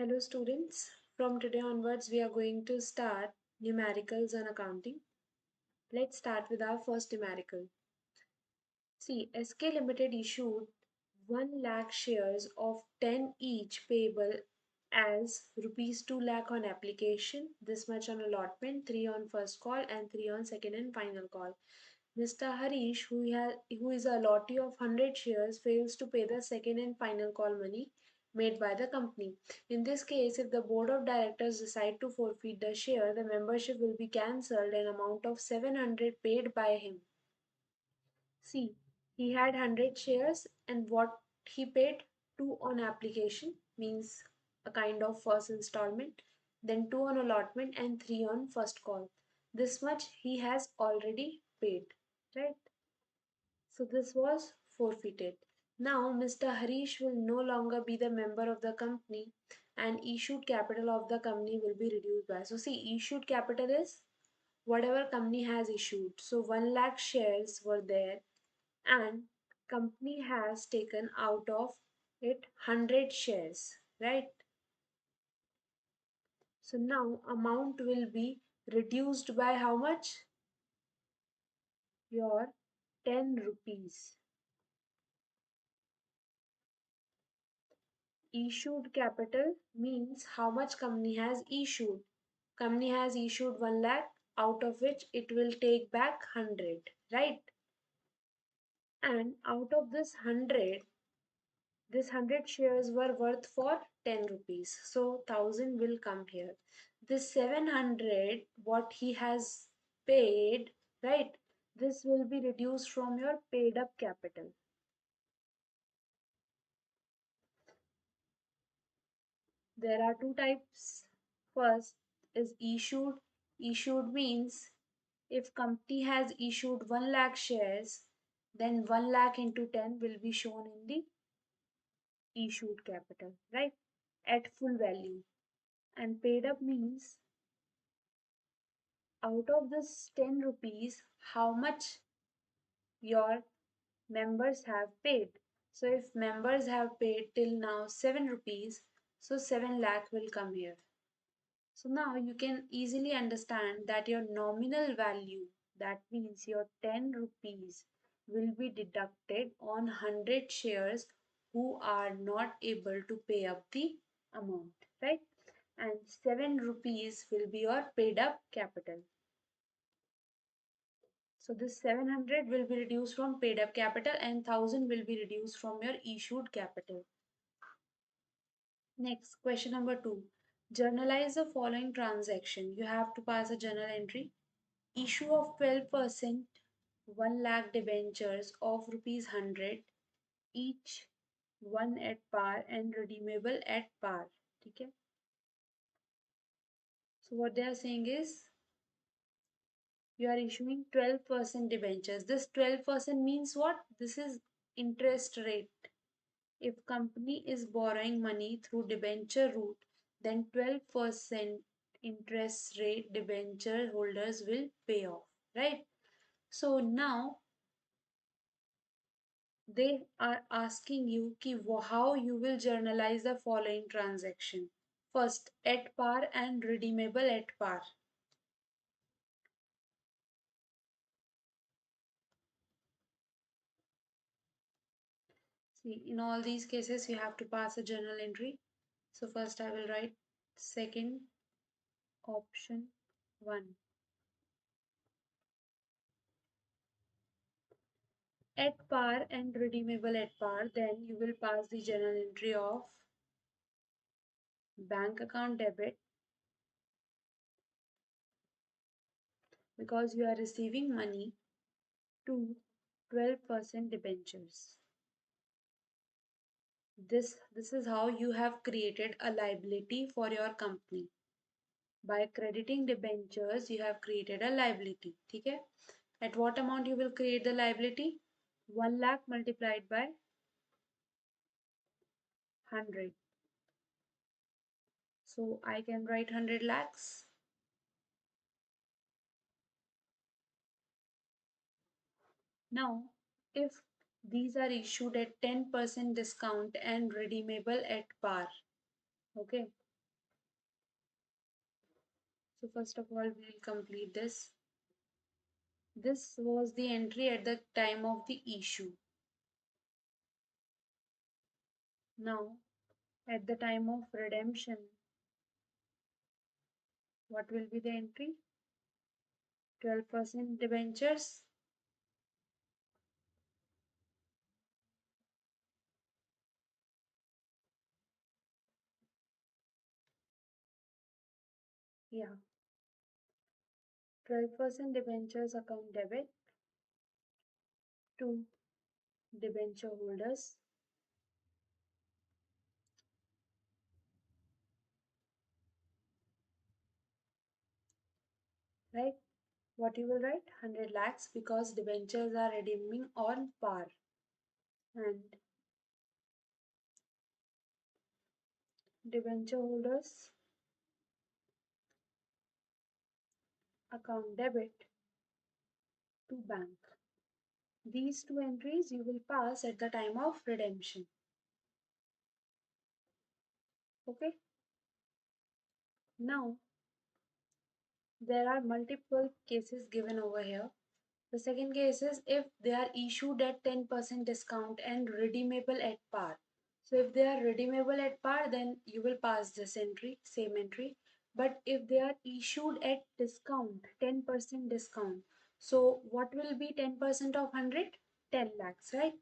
Hello students, from today onwards we are going to start numericals on accounting. Let's start with our first numerical. See, SK Limited issued 1 lakh shares of 10 each payable as rupees 2 lakh on application, this much on allotment, 3 on first call and 3 on second and final call. Mr. Harish, who is a lottee of 100 shares, fails to pay the second and final call money made by the company. In this case, if the board of directors decide to forfeit the share, the membership will be cancelled and amount of 700 paid by him. See, he had 100 shares and what he paid 2 on application, means a kind of first installment, then 2 on allotment and 3 on first call. This much he has already paid, right? So this was forfeited. Now Mr. Harish will no longer be the member of the company and issued capital of the company will be reduced by. So see, issued capital is whatever company has issued. So 1 lakh shares were there and company has taken out of it 100 shares, right? So now amount will be reduced by how much? Your 10 rupees. Issued capital means how much company has issued. Company has issued 1 lakh, out of which it will take back 100, right? And out of this 100, this 100 shares were worth for 10 rupees. So 1000 will come here. This 700, what he has paid, right? This will be reduced from your paid up capital. There are two types. First is issued. Issued means if company has issued 1 lakh shares, then 1 lakh into 10 will be shown in the issued capital, right? At full value. And paid up means out of this 10 rupees, how much your members have paid. So if members have paid till now 7 rupees, so 7 lakh will come here. So now you can easily understand that your nominal value, that means your 10 rupees, will be deducted on 100 shares who are not able to pay up the amount, right? And 7 rupees will be your paid up capital. So this 700 will be reduced from paid up capital and 1000 will be reduced from your issued capital. Next, question number 2. Journalize the following transaction. You have to pass a journal entry. Issue of 12% 1 lakh debentures of rupees 100 each, one at par and redeemable at par. Okay? So what they are saying is you are issuing 12% debentures. This 12% means what? This is interest rate. If company is borrowing money through debenture route, then 12% interest rate debenture holders will pay off, right? So now they are asking you how you will journalize the following transaction. First, at par and redeemable at par. See, in all these cases, you have to pass a journal entry. So first I will write second option 1. At par and redeemable at par, then you will pass the journal entry of bank account debit because you are receiving money to 12% debentures. This is how you have created a liability for your company. By crediting debentures, you have created a liability. Okay? At what amount you will create the liability? 1 lakh multiplied by 100. So I can write 100 lakhs. Now, if these are issued at 10% discount and redeemable at par, okay, So first of all, we will complete this. This was the entry at the time of the issue. Now, at the time of redemption, what will be the entry? 12% debentures. Yeah, 12% debentures account debit to debenture holders. Right? What you will write? 100 lakhs because debentures are redeeming on par. And debenture holders account debit to bank. These two entries you will pass at the time of redemption. Okay. Now, there are multiple cases given over here. The second case is if they are issued at 10% discount and redeemable at par. So if they are redeemable at par, then you will pass this entry, same entry. But if they are issued at discount, 10% discount. So what will be 10% of 100? 10 lakhs, right?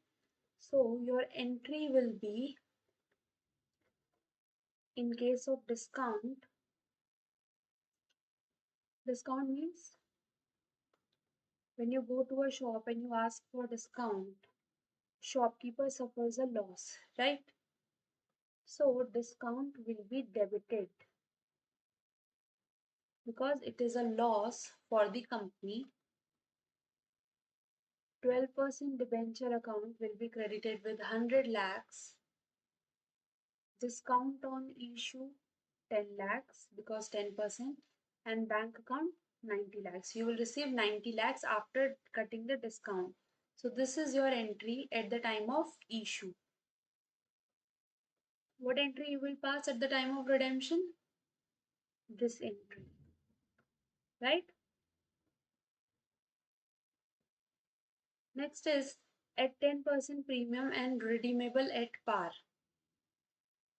So your entry will be, in case of discount means when you go to a shop and you ask for discount, shopkeeper suffers a loss, right? So discount will be debited because it is a loss for the company. 12% debenture account will be credited with 100 lakhs. Discount on issue 10 lakhs because 10% and bank account 90 lakhs. You will receive 90 lakhs after cutting the discount. So this is your entry at the time of issue. What entry you will pass at the time of redemption? This entry, right? Next is at 10% premium and redeemable at par.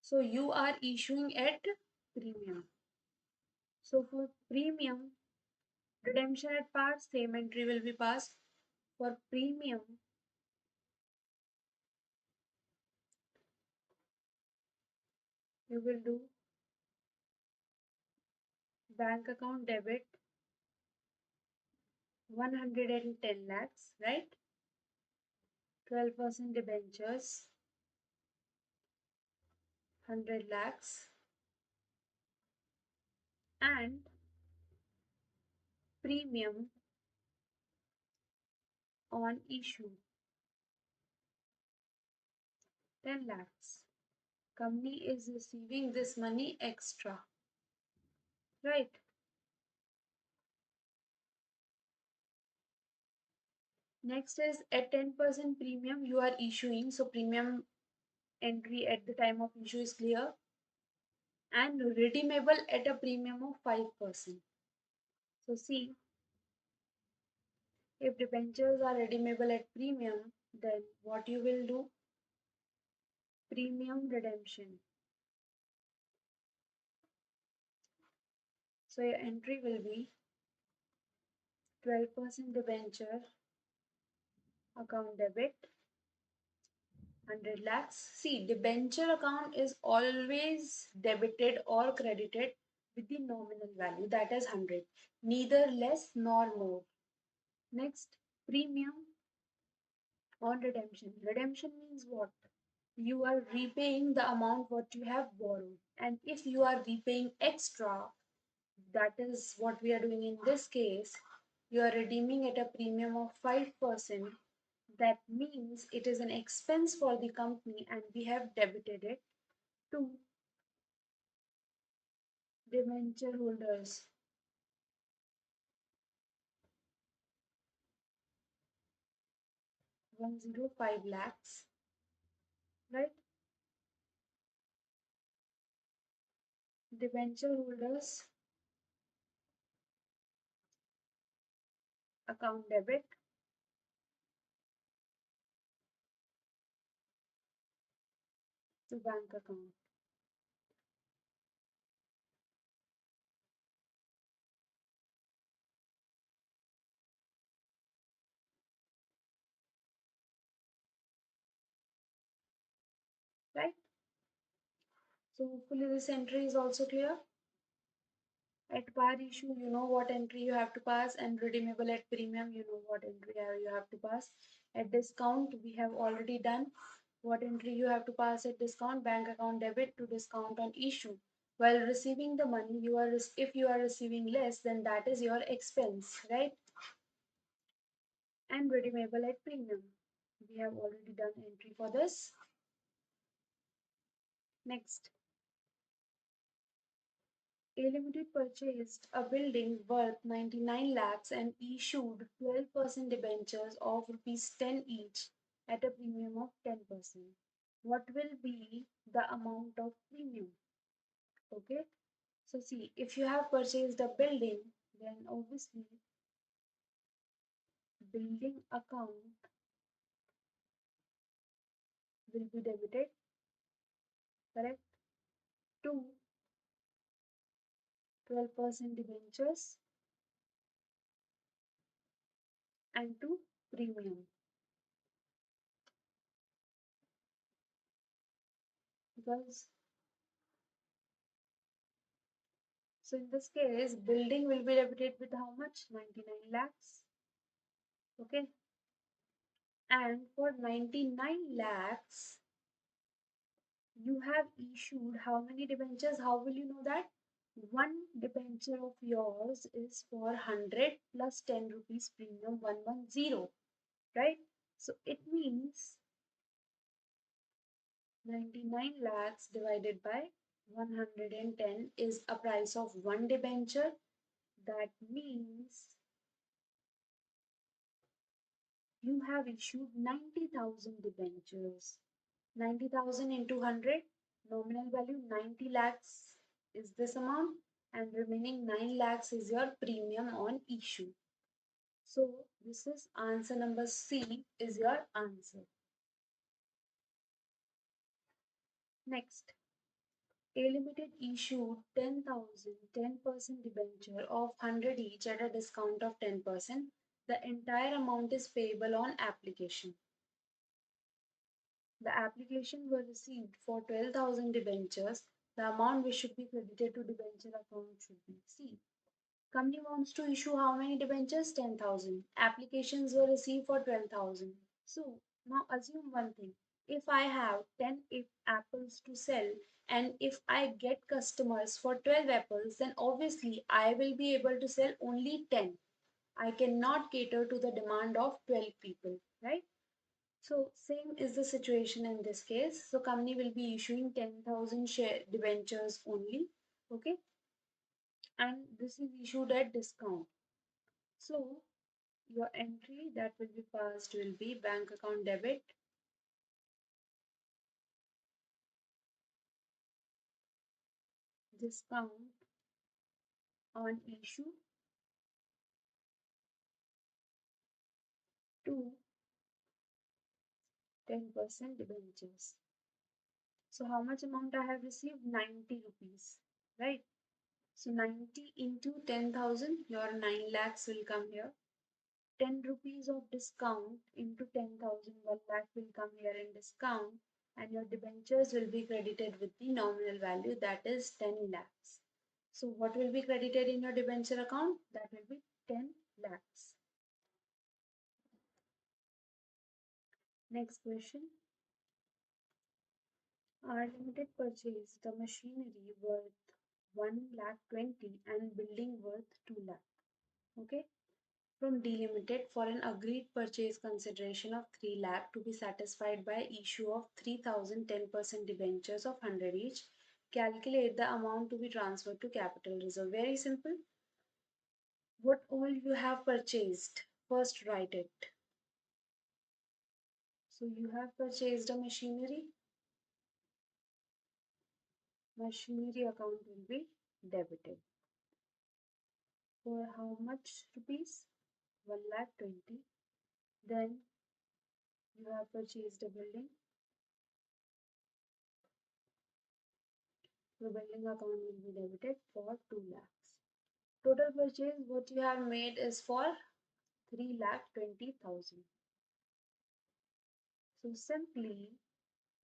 So you are issuing at premium. So for premium, redemption at par, same entry will be passed. For premium, you will do bank account debit 110 lakhs, right? 12% debentures 100 lakhs and premium on issue 10 lakhs. Company is receiving this money extra, right? Next is at 10% premium you are issuing. So premium entry at the time of issue is clear and redeemable at a premium of 5%. So see, if debentures are redeemable at premium, then what you will do? Premium redemption. So your entry will be 12% debenture account debit 100 lakhs. See, debenture account is always debited or credited with the nominal value, that is 100, neither less nor more. Next, premium on redemption. Redemption means what? You are repaying the amount what you have borrowed. And if you are repaying extra, that is what we are doing in this case, you are redeeming at a premium of 5%. That means it is an expense for the company and we have debited it to debenture holders. ₹105 lakhs, right? Debenture holders account debit to bank account. Right? So hopefully this entry is also clear. At par issue, you know what entry you have to pass, and redeemable at premium, you know what entry you have to pass. At discount, we have already done what entry you have to pass at discount, bank account debit to discount on issue. While receiving the money, if you are receiving less, then that is your expense, right? And redeemable at premium. We have already done entry for this. Next, A Limited purchased a building worth 99 lakhs and issued 12% debentures of rupees 10 each at a premium of 10%. What will be the amount of premium? Okay, so see, if you have purchased a building, then obviously building account will be debited, correct, to 12% debentures and to premium. Because so in this case, building will be debited with how much? 99 lakhs. Okay. And for 99 lakhs, you have issued how many debentures? How will you know that? One debenture of yours is for 100 plus 10 rupees premium 110, right? So it means 99 lakhs divided by 110 is a price of one debenture. That means you have issued 90,000 debentures. 90,000 into 100, nominal value 90 lakhs is this amount, and remaining 9 lakhs is your premium on issue. So this is answer number C is your answer. Next, A Limited issued 10,000 10% debenture of 100 each at a discount of 10%. The entire amount is payable on application. The application were received for 12,000 debentures. The amount which should be credited to debenture account should be C. Company wants to issue how many debentures? 10,000. Applications were received for 12,000. So now assume one thing. If I have 10 apples to sell and if I get customers for 12 apples, then obviously I will be able to sell only 10. I cannot cater to the demand of 12 people, right? So same is the situation in this case. So company will be issuing 10,000 share debentures only. Okay. And this is issued at discount. So your entry that will be passed will be bank account debit discount on issue to 10% debentures. So how much amount I have received? 90 rupees, right? So 90 into 10,000, your 9 lakhs will come here. 10 rupees of discount into 10,000, 1 lakh will come here in discount, and your debentures will be credited with the nominal value, that is 10 lakhs. So what will be credited in your debenture account? That will be 10 lakhs. Next question. R Limited purchased the machinery worth 1 lakh 20 and building worth 2 lakh. Okay. From D Limited for an agreed purchase consideration of 3 lakh to be satisfied by issue of 3,000 10% debentures of 100 each. Calculate the amount to be transferred to capital reserve. Very simple. What all you have purchased, first write it. So you have purchased a machinery. Machinery account will be debited. For how much rupees? 1,20,000. Then you have purchased a building. The building account will be debited for 2 lakhs. Total purchase what you have made is for 3,20,000. So simply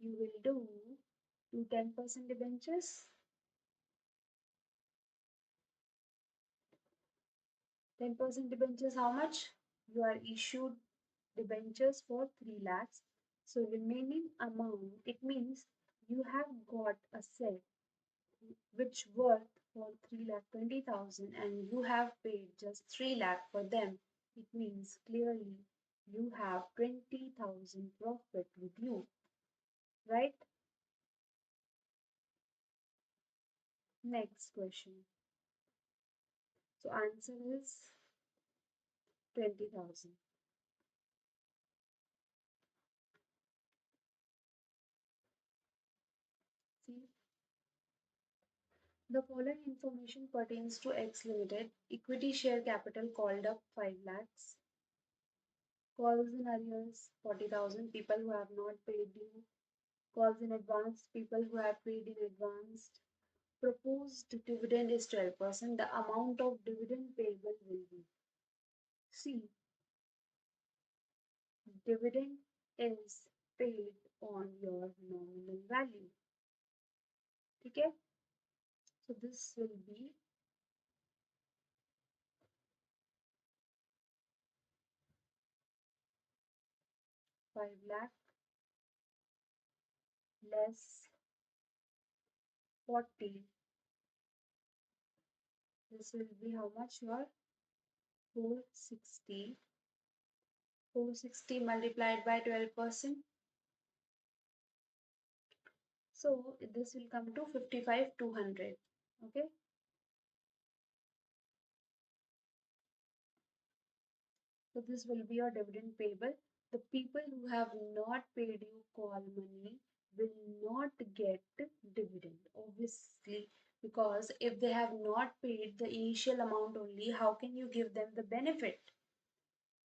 you will do 10% debentures. 10% debentures how much? You are issued debentures for 3 lakhs. So remaining amount, it means you have got a set which worth for 3,20,000 and you have paid just 3 lakh for them. It means clearly you have 20,000 profit with you, right? Next question. So answer is 20,000. See, the following information pertains to X Limited. Equity share capital called up 5 lakhs. Calls in arrears 40,000. People who have not paid due. Calls in advance. People who have paid in advance. Proposed dividend is 12%. The amount of dividend payable will be. See, dividend is paid on your nominal value. Okay? So this will be 5 lakh less 40. This will be how much? Your 460. 460 multiplied by 12%. So this will come to 55,200. Okay. So this will be your dividend payable. The people who have not paid you call money will not get dividend, obviously, because if they have not paid the initial amount only, how can you give them the benefit?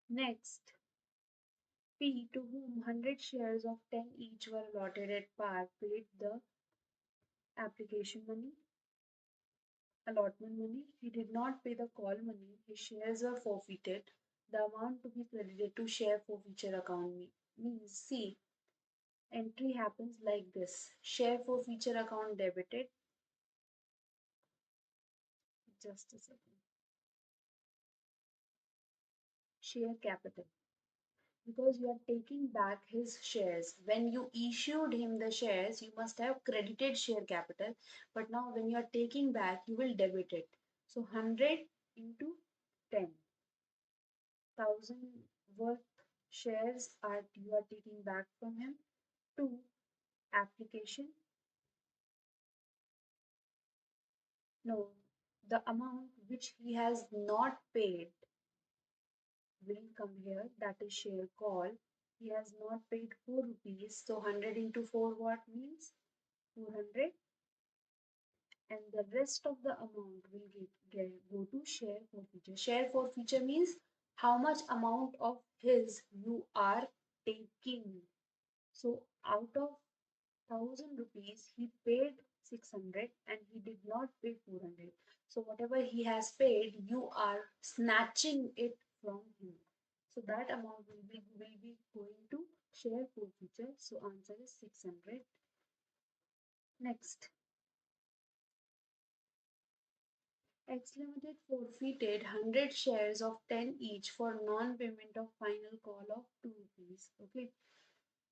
Next, P, to whom 100 shares of 10 each were allotted at par, paid the application money, allotment money. He did not pay the call money. His shares were forfeited. The amount to be credited to share forfeiture account means, see, entry happens like this. Share forfeiture account debited. Just a second. Share capital. Because you are taking back his shares. When you issued him the shares, you must have credited share capital. But now when you are taking back, you will debit it. So 100 into 10,000 worth shares are you are taking back from him. 2. Application. No, the amount which he has not paid will come here, that is share call. He has not paid 4 rupees, so 100 into 4 what means? 400, and the rest of the amount will go to share forfeiture. Share forfeiture means how much amount of his you are taking. So out of 1,000 rupees, he paid 600 and he did not pay 400. So whatever he has paid, you are snatching it from him. So that amount will be going to share forfeiture. So answer is 600. Next, X Limited forfeited 100 shares of 10 each for non-payment of final call of 2 rupees. Okay.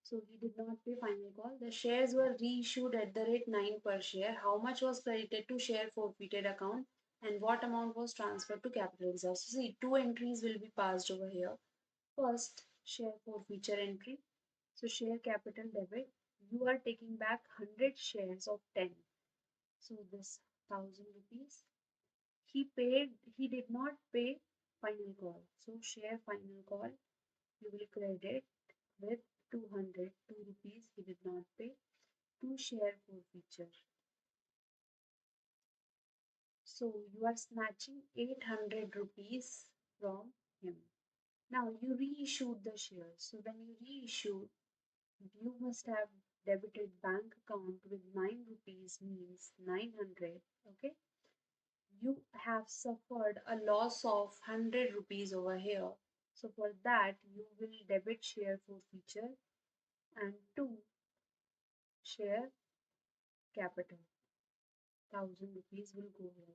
So he did not pay final call. The shares were reissued at the rate 9 per share. How much was credited to share forfeited account and what amount was transferred to capital reserves? So see, two entries will be passed over here. First, share forfeiture entry. So share capital debit. You are taking back 100 shares of 10. So this 1,000 rupees. He did not pay final call. So share final call. You will credit with 200 rupees he did not pay to share forfeiture. So you are snatching 800 rupees from him. Now you reissued the shares. So when you reissued, you must have debited bank account with 9 rupees means 900. Okay. You have suffered a loss of 100 rupees over here. So for that, you will debit share forfeiture and 2 share capital. 1000 rupees will go here.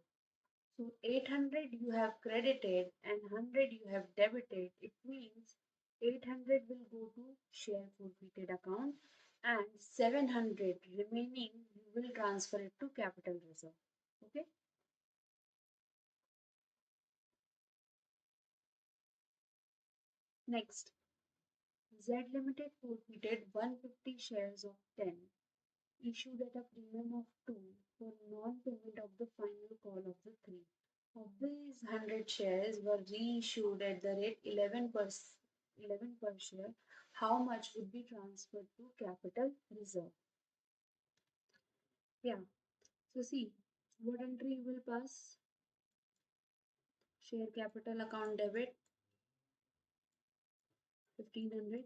So 800 you have credited and 100 you have debited. It means 800 will go to share forfeited account and 700 remaining you will transfer it to capital reserve. Okay. Next, Zed Limited forfeited 150 shares of 10 issued at a premium of 2 for non-payment of the final call of the 3. Of these 100 shares were reissued at the rate 11 per share. How much would be transferred to capital reserve? Yeah. So see, what entry you will pass? Share capital account debit 1500.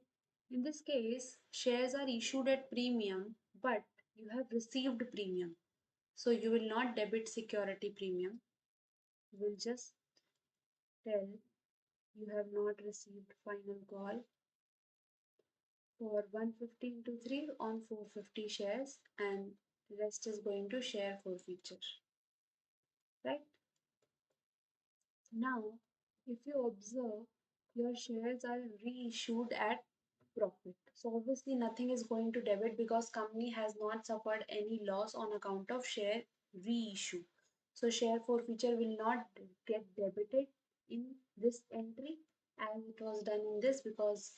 In this case, shares are issued at premium, but you have received premium. So you will not debit security premium. You will just tell you have not received final call for 150 into 3 on 450 shares and rest is going to share forfeiture, right? Now, if you observe, your shares are reissued at profit. So obviously nothing is going to debit because company has not suffered any loss on account of share reissue. So share forfeiture will not get debited in this entry as it was done in this because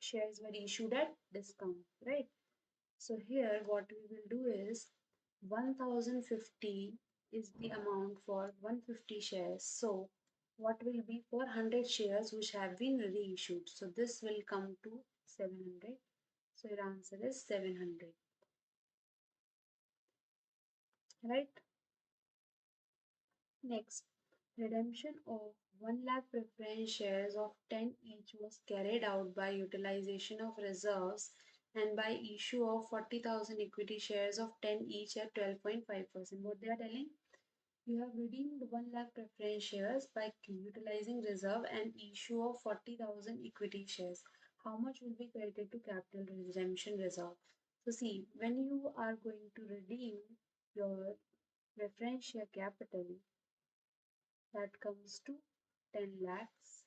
shares were issued at discount, right? So here what we will do is 1050 is the amount for 150 shares. So what will be for 100 shares which have been reissued? So this will come to 700. So your answer is 700. Right? Next, redemption of 1 lakh preference shares of 10 each was carried out by utilization of reserves and by issue of 40,000 equity shares of 10 each at 12.5%. What they are telling? You have redeemed 1 lakh preference shares by utilizing reserve and issue of 40,000 equity shares. How much will be credited to capital redemption reserve? So see, when you are going to redeem your preference share capital, that comes to 10 lakhs.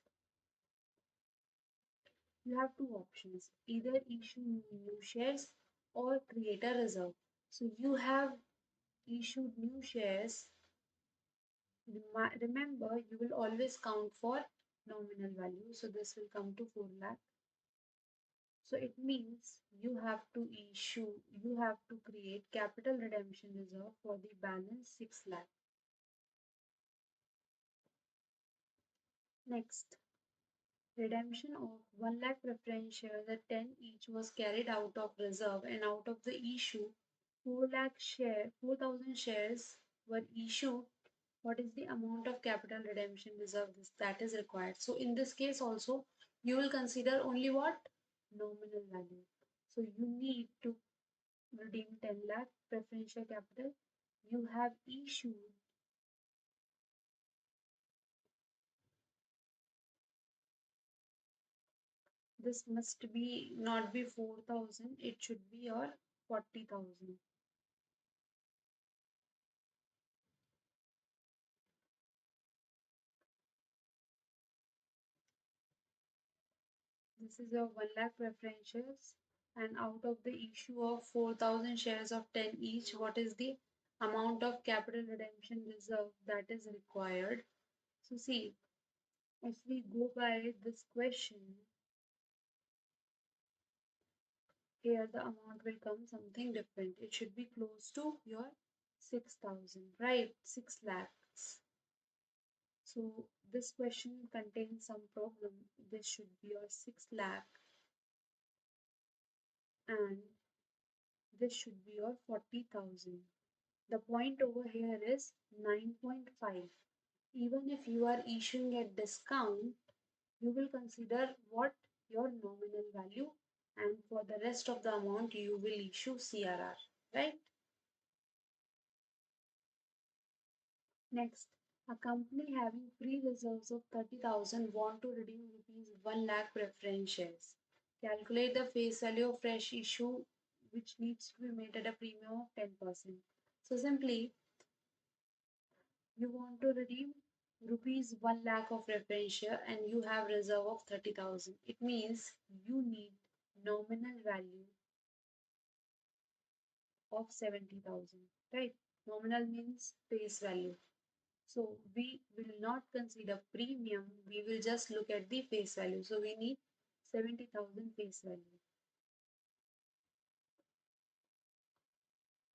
You have two options, either issue new shares or create a reserve. So you have issued new shares. Remember, you will always count for nominal value. So this will come to 4 lakh. So it means you have to create capital redemption reserve for the balance 6 lakh. Next, redemption of 1 lakh preference shares at 10 each was carried out of reserve and out of the issue 4,000 shares were issued. What is the amount of capital redemption reserve that is required? So in this case also you will consider only what? Nominal value. So you need to redeem 10 lakh preferential capital. You have issued this must be not be 4,000, it should be your 40,000. This is your 1 lakh preferentials and out of the issue of 4,000 shares of 10 each, what is the amount of capital redemption reserve that is required? So see, if we go by this question, here the amount will come something different. It should be close to your 6,000, right? 6 lakhs. So this question contains some problem. This should be your 6 lakh and this should be your 40,000. The point over here is 9.5. Even if you are issuing at discount, you will consider what your nominal value, and for the rest of the amount you will issue CRR, right? Next, a company having free reserves of 30,000 want to redeem rupees 1 lakh preference shares. Calculate the face value of fresh issue which needs to be made at a premium of 10%. So simply, you want to redeem rupees 1 lakh of preference share and you have reserve of 30,000. It means you need nominal value of 70,000, right? Nominal means face value. So we will not consider premium, we will just look at the face value. So we need 70,000 face value.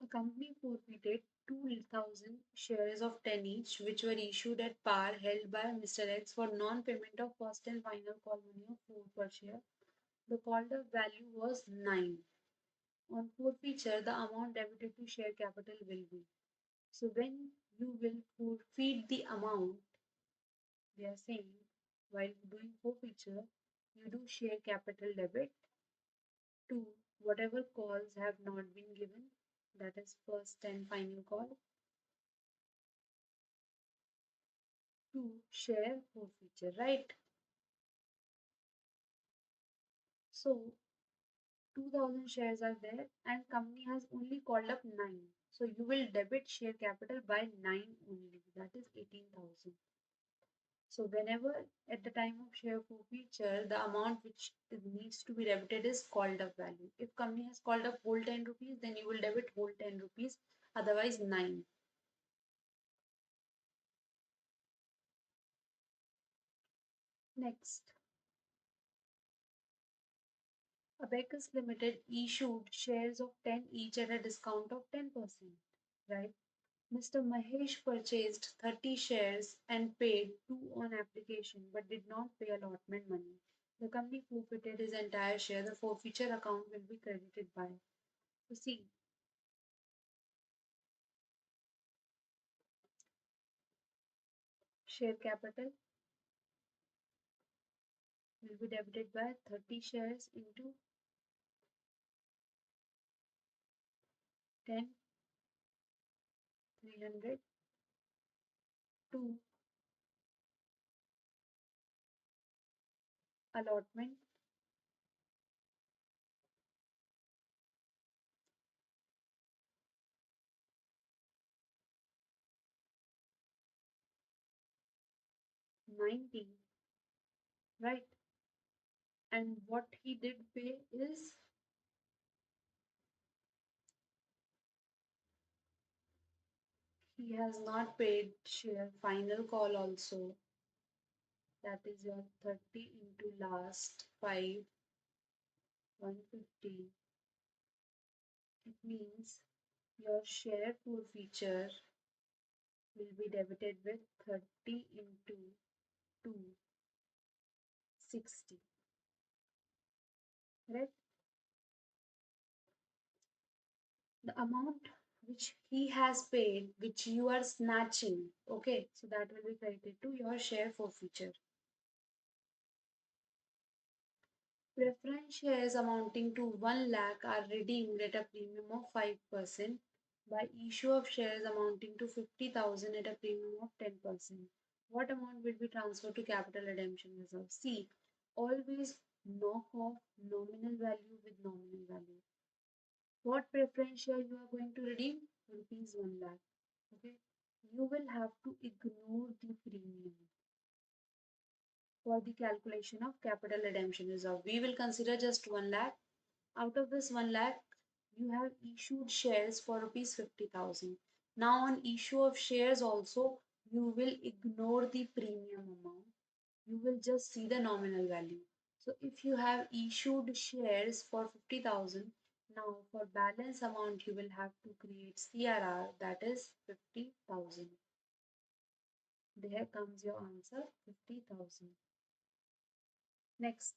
A company forfeited 2,000 shares of 10 each, which were issued at par held by Mr. X for non-payment of first and final call money of 4 per share. The called up value was 9. On forfeiture, the amount debited to share capital will be. So when you will forfeit the amount, they are saying while doing forfeiture, you do share capital debit to whatever calls have not been given, that is first and final call, to share forfeiture, right? So 2,000 shares are there and company has only called up 9. So you will debit share capital by 9 only, that is 18,000. So whenever at the time of share forfeiture, the amount which needs to be debited is called up value. If company has called up whole 10 rupees, then you will debit whole 10 rupees, otherwise 9. Next, Abacus Limited issued shares of 10 each at a discount of 10%, right? Mr. Mahesh purchased 30 shares and paid 2 on application but did not pay allotment money. The company forfeited his entire share. The forfeiture account will be credited by. So see, share capital will be debited by 30 shares into 10, 300, 2 allotment, 90, right? And what he did pay is he has not paid share final call also. That is your 30 into last 5, 150. It means your share forfeiture will be debited with 30 into 2, 60. Right? The amount which he has paid, which you are snatching, okay, so that will be credited to your share forfeiture. Preference shares amounting to 1 lakh are redeemed at a premium of 5% by issue of shares amounting to 50,000 at a premium of 10%. What amount will be transferred to capital redemption reserve? See, always knock off nominal value with nominal value. What preference share you are going to redeem? Rupees 1 lakh. Okay. You will have to ignore the premium for the calculation of capital redemption reserve. We will consider just 1 lakh. Out of this 1 lakh, you have issued shares for rupees 50,000. Now on issue of shares also, you will ignore the premium amount. You will just see the nominal value. So if you have issued shares for 50,000, now for balance amount you will have to create CRR, that is 50,000. There comes your answer, 50,000. Next,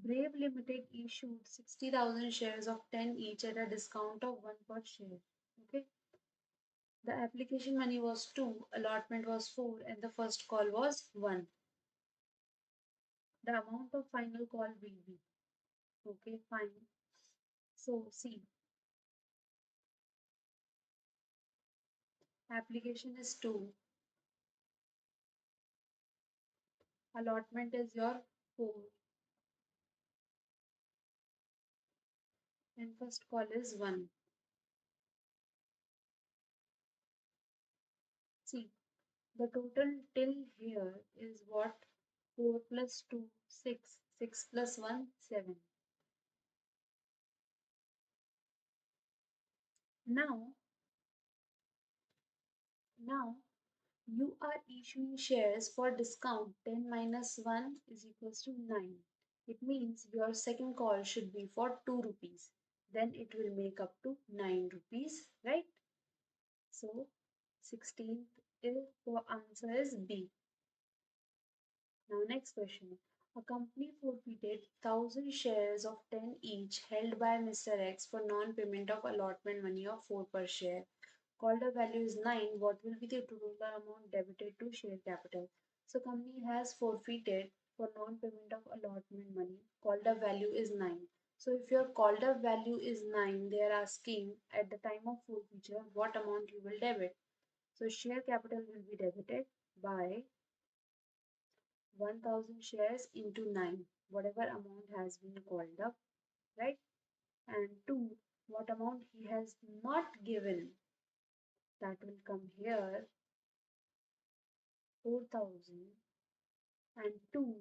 Brave Limited issued 60,000 shares of 10 each at a discount of 1 per share. Okay. The application money was 2, allotment was 4, and the first call was 1. the amount of final call will be. Okay, fine. So see, application is 2, allotment is your 4, and first call is 1. See, the total till here is what? 4 plus 2, 6. 6 plus 1, 7. Now, now you are issuing shares for discount. 10 minus 1 is equals to 9. It means your second call should be for 2 rupees. Then it will make up to 9 rupees, right? So 16th is the answer is B. Now next question. A company forfeited 1000 shares of 10 each held by Mr. X for non-payment of allotment money of 4 per share. Calder value is 9. What will be the total amount debited to share capital? So company has forfeited for non-payment of allotment money. Calder value is 9. So if your Calder value is 9, they are asking at the time of forfeiture what amount you will debit. So share capital will be debited by 1000 shares into 9, whatever amount has been called up, right? And 2, what amount he has not given, that will come here, 4000, and 2,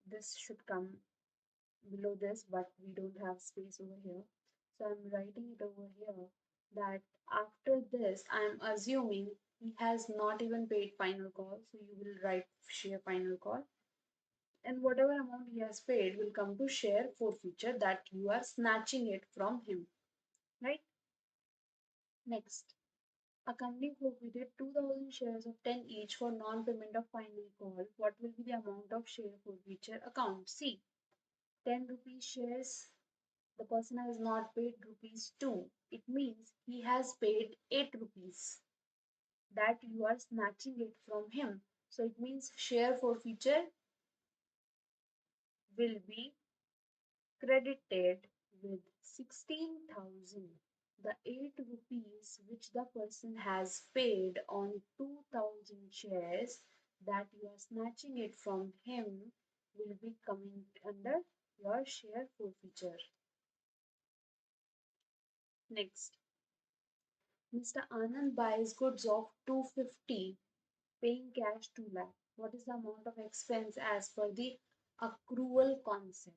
this should come below this, but we don't have space over here. So I'm writing it over here that after this, I'm assuming he has not even paid final call. So you will write share final call. And whatever amount he has paid will come to share forfeiture that you are snatching it from him, right? Next, a company forfeited 2000 shares of 10 each for non-payment of final call. What will be the amount of share forfeiture account? See, 10 rupees shares, the person has not paid rupees 2. It means he has paid 8 rupees that you are snatching it from him. So it means share forfeiture will be credited with 16,000. The 8 rupees which the person has paid on 2000 shares that you are snatching it from him will be coming under your share forfeiture. Next, Mr. Anand buys goods of 250, paying cash 2 lakh. What is the amount of expense as per the accrual concept?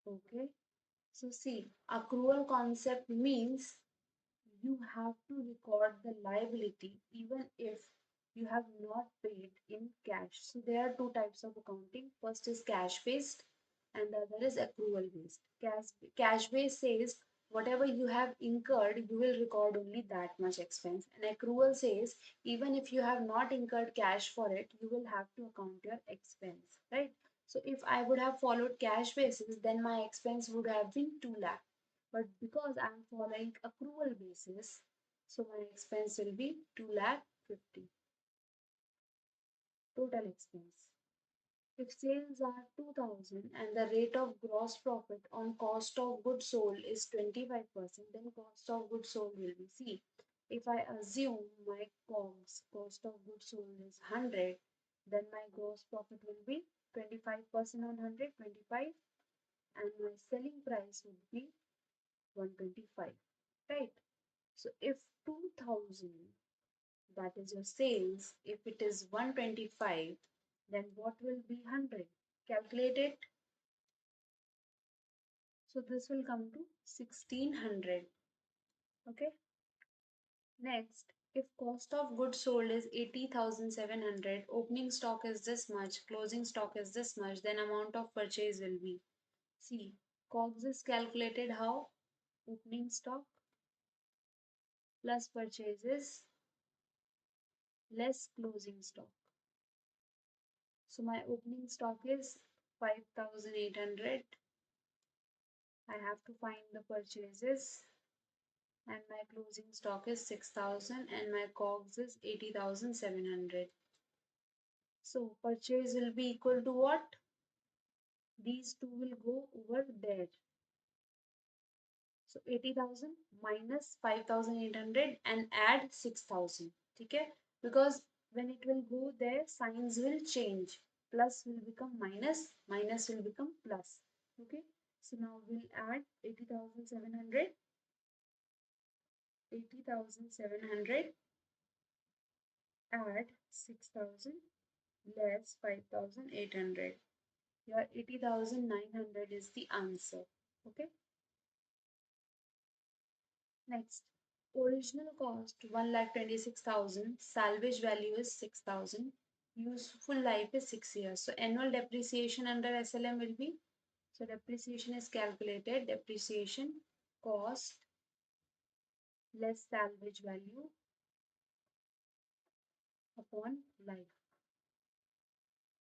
Okay, so see, accrual concept means you have to record the liability even if you have not paid in cash. So there are two types of accounting. First is cash based and the other is accrual based. Cash based says whatever you have incurred, you will record only that much expense. And accrual says even if you have not incurred cash for it, you will have to account your expense, right? So if I would have followed cash basis, then my expense would have been 2 lakh. But because I'm following accrual basis, so my expense will be 2 lakh 50 total expense. If sales are 2000 and the rate of gross profit on cost of goods sold is 25%, then cost of goods sold will be C. If I assume my COGS, cost of goods sold is 100, then my gross profit will be 25% on 100, 25, and my selling price would be 125, right? So if 2000, that is your sales, if it is 125, then what will be 100? Calculate it. So this will come to 1600. Okay. Next, if cost of goods sold is 80,700, opening stock is this much, closing stock is this much, then amount of purchase will be. See, COGS is calculated how? Opening stock plus purchases less closing stock. So my opening stock is 5,800. I have to find the purchases and my closing stock is 6,000 and my COGS is 80,700. So purchase will be equal to what? These two will go over there. So 80,000 minus 5,800 and add 6,000. Okay? Because when it will go there, signs will change. Plus will become minus, minus will become plus. Okay? So now we'll add 80,700, 80,700, add 6,000, less 5,800. Your 80,900 is the answer. Okay? Next, original cost 1,26,000, salvage value is 6,000, useful life is 6 years. So annual depreciation under SLM will be, so depreciation is calculated, depreciation cost less salvage value upon life.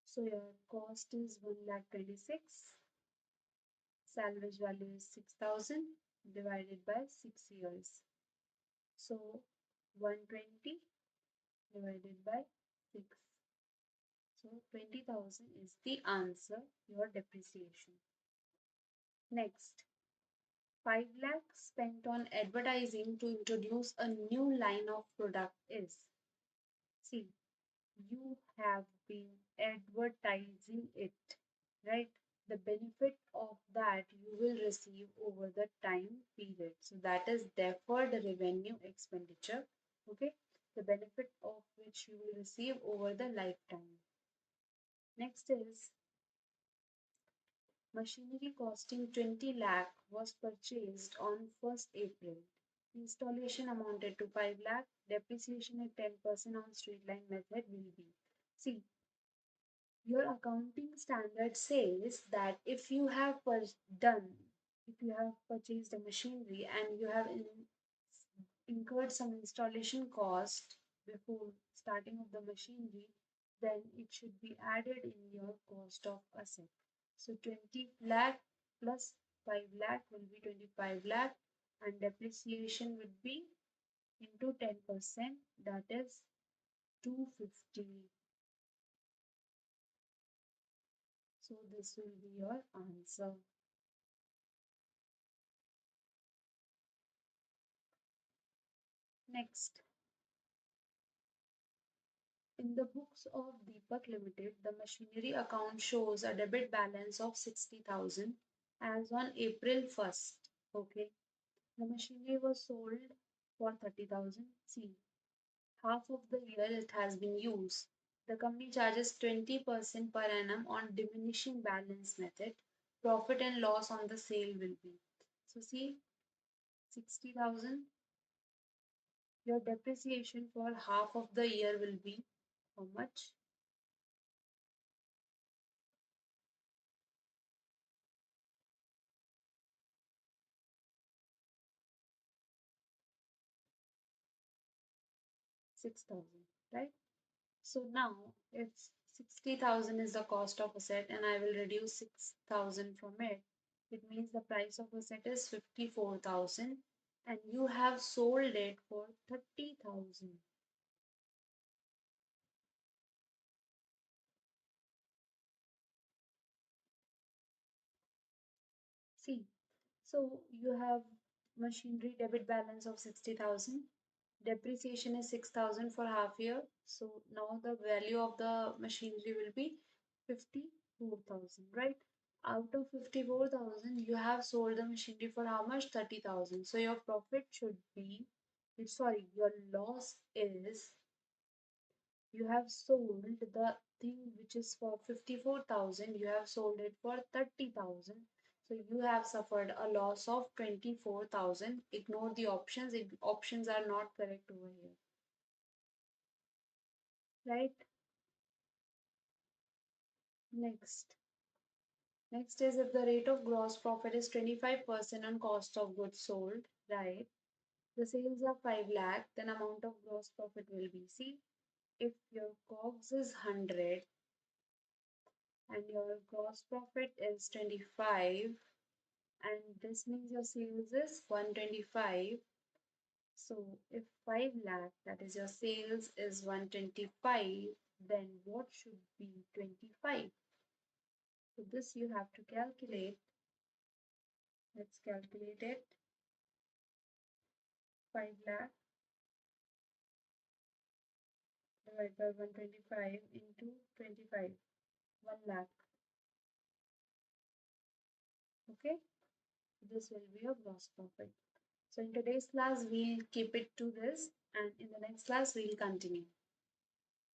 So your cost is 1,26,000, salvage value is 6,000 divided by 6 years. So 120 divided by 6. So 20,000 is the answer, your depreciation. Next, 5 lakh spent on advertising to introduce a new line of product is. See, you have been advertising it, right? The benefit of that you will receive over the time period. So that is deferred revenue expenditure, okay? The benefit of which you will receive over the lifetime. Next is machinery costing 20 lakh was purchased on 1st April. Installation amounted to 5 lakh. Depreciation at 10% on straight line method will be. See, your accounting standard says that if you have purchased a machinery and you have incurred some installation cost before starting of the machinery, then it should be added in your cost of asset. So 20 lakh plus 5 lakh will be 25 lakh and depreciation would be into 10%, that is 250. So this will be your answer. Next, in the books of Deepak Limited, the machinery account shows a debit balance of 60,000 as on April 1st. Okay, the machinery was sold for 30,000. See, half of the year it has been used. The company charges 20% per annum on diminishing balance method. Profit and loss on the sale will be. So see, 60,000. Your depreciation for half of the year will be how much? 6,000, right? So now if 60,000 is the cost of asset and I will reduce 6,000 from it, it means the price of asset is 54,000 and you have sold it for 30,000. See, so you have machinery debit balance of 60,000. Depreciation is 6,000 for half year. So now the value of the machinery will be 54,000, right? Out of 54,000, you have sold the machinery for how much? 30,000. So your profit should be, sorry, your loss is you have sold the thing which is for 54,000, you have sold it for 30,000. So you have suffered a loss of 24,000. Ignore the options. Options are not correct over here, right? Next. Next is if the rate of gross profit is 25% on cost of goods sold, right? The sales are 5 lakh, then amount of gross profit will be. See, if your COGS is 100 and your gross profit is 25, and this means your sales is 125, So if 5 lakh, that is your sales, is 125, then what should be 25? So this you have to calculate. Let's calculate it. 5 lakh divided by 125 into 25, 1 lakh. Okay, this will be your gross profit. So in today's class, we'll keep it to this, and in the next class, we'll continue.